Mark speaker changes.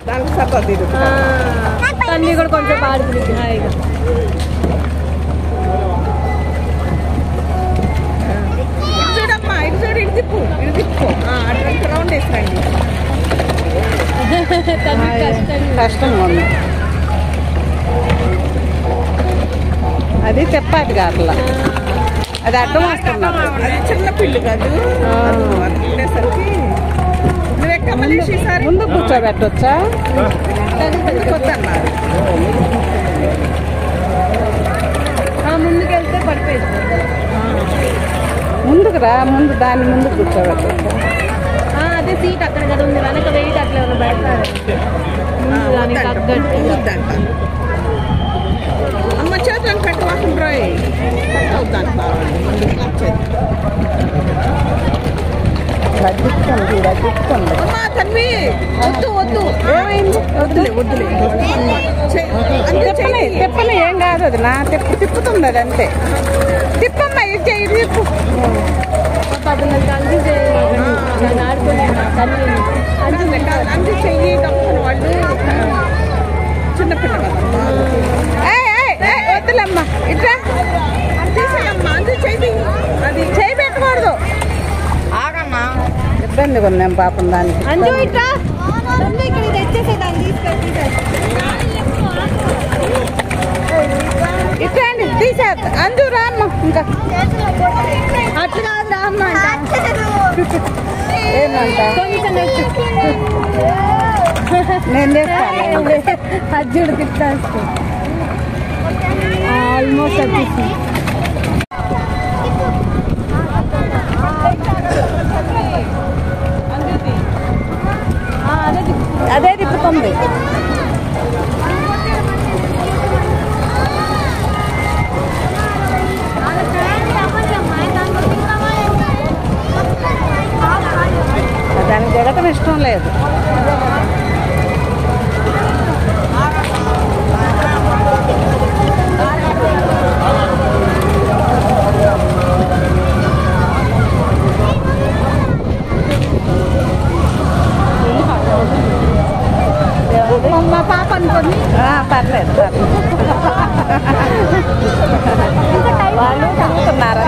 Speaker 1: దానికి సరదా
Speaker 2: తన్ని కూడా కొంచెం ఆడుతుంది హాయిగా.
Speaker 1: చూడమ్మా ఇటు చూడు, ఇటు తిప్పు అటు రౌండ్ వేసిరండి. కష్టంగా ఉంది అది చెప్పాలి అట్లా, అది అడ్డం వస్తున్నారు. అది చిన్న పిల్లి కాదు, ఉండేసరికి ముందు కూర్చోబెట్టొచ్చా? వద్దన్నారు.
Speaker 2: ముందుకెళ్తే పడిపోయింది.
Speaker 1: ముందుకు రా, ముందు దాని ముందు కూర్చోబెట్టొచ్చా?
Speaker 2: అదే సీట్ అక్కడ కదా ఉంది, వెనక వెయిట్ అట్లా పెడతారు. దానికి తగ్గట్టు
Speaker 1: అమ్మ చేతులను పెట్టి వాసన రాయి తన్వి. వద్దు వద్దు, ఏమైంది? వద్దులే వద్దులే, తిప్పలే ఏం కాదు. అది నా తిప్పుతుంది అది అంతే. తిప్పమ్మా, ఇది చెయ్యి, తిప్పు. అంది చెయ్యి తప్పుకున్న వాళ్ళు చిన్నపిల్ల వద్దులమ్మా. ఇట్లా తీసేయమ్మా, అంది చెయ్యి, అది చేయి పెట్టకూడదు. ఆగమ్మా, ఇబ్బందిగా ఉన్నాం పాపం దానికి.
Speaker 2: అంజు ఇట్లా ఇక్కడ తెచ్చేసేదాన్ని
Speaker 1: ఇట్లా అండి తీసేస్తా. అంజు రామ్మ, ఇంకా
Speaker 2: అట్లా కాదు రామ్మ
Speaker 1: ఏమంట నేను చేస్తాను.
Speaker 2: అజ్జుడు తిప్పేస్తా. ఆల్మోస్ట్ వచ్చేసి
Speaker 1: అదే తిప్పుతుంది. దానికి జగతం ఇష్టం లేదు. మా పాప అనుకోండి, పర్లేదు వాళ్ళు చదువుతున్నారు.